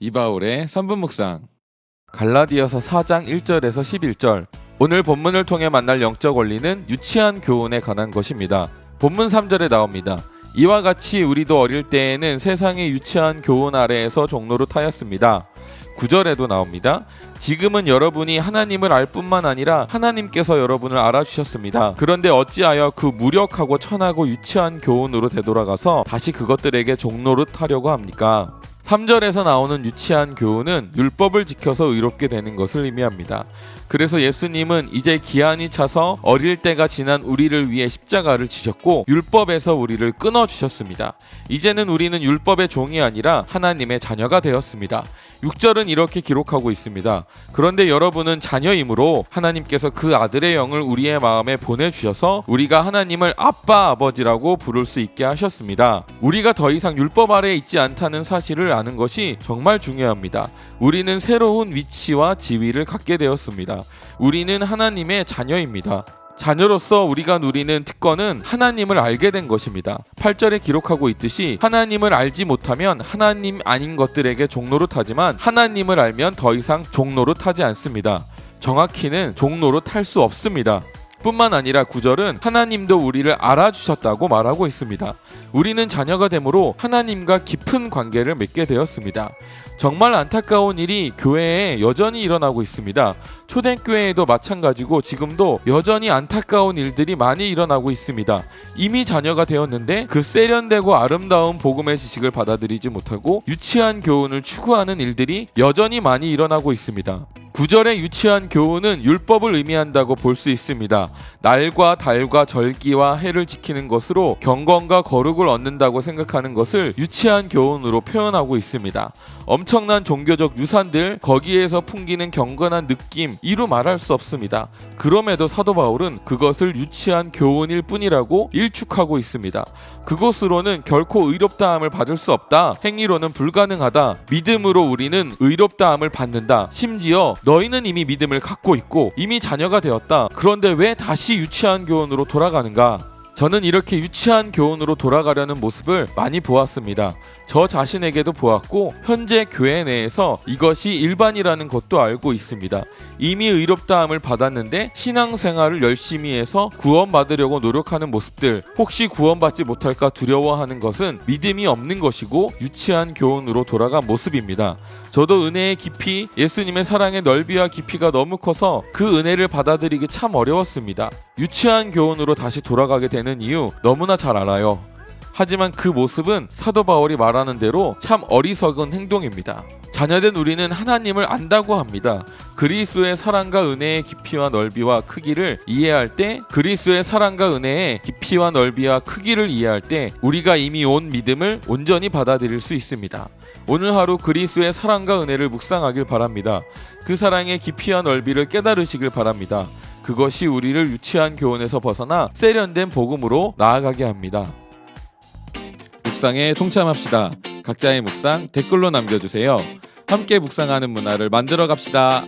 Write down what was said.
이바울의 3분 묵상. 갈라디아서 4장 1절에서 11절. 오늘 본문을 통해 만날 영적 원리는 유치한 교훈에 관한 것입니다. 본문 3절에 나옵니다. 이와 같이 우리도 어릴 때에는 세상의 유치한 교훈 아래에서 종노릇하였습니다. 9절에도 나옵니다. 지금은 여러분이 하나님을 알 뿐만 아니라 하나님께서 여러분을 알아주셨습니다. 그런데 어찌하여 그 무력하고 천하고 유치한 교훈으로 되돌아가서 다시 그것들에게 종노릇하려고 합니까? 3절에서 나오는 유치한 교훈은 율법을 지켜서 의롭게 되는 것을 의미합니다. 그래서 예수님은 이제 기한이 차서 어릴 때가 지난 우리를 위해 십자가를 지셨고 율법에서 우리를 끊어주셨습니다. 이제는 우리는 율법의 종이 아니라 하나님의 자녀가 되었습니다. 6절은 이렇게 기록하고 있습니다. 그런데 여러분은 자녀이므로 하나님께서 그 아들의 영을 우리의 마음에 보내주셔서 우리가 하나님을 아빠 아버지라고 부를 수 있게 하셨습니다. 우리가 더 이상 율법 아래에 있지 않다는 사실을 아는 것이 정말 중요합니다. 우리는 새로운 위치와 지위를 갖게 되었습니다. 우리는 하나님의 자녀입니다. 자녀로서 우리가 누리는 특권은 하나님을 알게 된 것입니다. 8절에 기록하고 있듯이 하나님을 알지 못하면 하나님 아닌 것들에게 종노릇하지만 하나님을 알면 더 이상 종노릇하지 않습니다. 정확히는 종노릇할 수 없습니다. 뿐만 아니라 9절은 하나님도 우리를 알아주셨다고 말하고 있습니다. 우리는 자녀가 되므로 하나님과 깊은 관계를 맺게 되었습니다. 정말 안타까운 일이 교회에 여전히 일어나고 있습니다. 초대교회에도 마찬가지고 지금도 여전히 안타까운 일들이 많이 일어나고 있습니다. 이미 자녀가 되었는데 그 세련되고 아름다운 복음의 지식을 받아들이지 못하고 유치한 교훈을 추구하는 일들이 여전히 많이 일어나고 있습니다. 9절의 유치한 교훈은 율법을 의미한다고 볼 수 있습니다. 날과 달과 절기와 해를 지키는 것으로 경건과 거룩을 얻는다고 생각하는 것을 유치한 교훈으로 표현하고 있습니다. 엄청난 종교적 유산들, 거기에서 풍기는 경건한 느낌, 이루 말할 수 없습니다. 그럼에도 사도 바울은 그것을 유치한 교훈일 뿐이라고 일축하고 있습니다. 그것으로는 결코 의롭다함을 받을 수 없다. 행위로는 불가능하다. 믿음으로 우리는 의롭다함을 받는다. 심지어 너희는 이미 믿음을 갖고 있고 이미 자녀가 되었다. 그런데 왜 다시 유치한 교훈으로 돌아가는가? 저는 이렇게 유치한 교훈으로 돌아가려는 모습을 많이 보았습니다. 저 자신에게도 보았고 현재 교회 내에서 이것이 일반이라는 것도 알고 있습니다. 이미 의롭다함을 받았는데 신앙생활을 열심히 해서 구원받으려고 노력하는 모습들, 혹시 구원받지 못할까 두려워하는 것은 믿음이 없는 것이고 유치한 교훈으로 돌아간 모습입니다. 저도 은혜의 깊이, 예수님의 사랑의 넓이와 깊이가 너무 커서 그 은혜를 받아들이기 참 어려웠습니다. 유치한 교훈으로 다시 돌아가게 되는 이유 너무나 잘 알아요. 하지만 그 모습은 사도 바울이 말하는 대로 참 어리석은 행동입니다. 자녀된 우리는 하나님을 안다고 합니다. 그리스도의 사랑과 은혜의 깊이와 넓이와 크기를 이해할 때, 그리스도의 사랑과 은혜의 깊이와 넓이와 크기를 이해할 때 우리가 이미 온 믿음을 온전히 받아들일 수 있습니다. 오늘 하루 그리스도의 사랑과 은혜를 묵상하길 바랍니다. 그 사랑의 깊이와 넓이를 깨달으시길 바랍니다. 그것이 우리를 유치한 교훈에서 벗어나 세련된 복음으로 나아가게 합니다. 묵상에 동참합시다. 각자의 묵상 댓글로 남겨주세요. 함께 묵상하는 문화를 만들어 갑시다.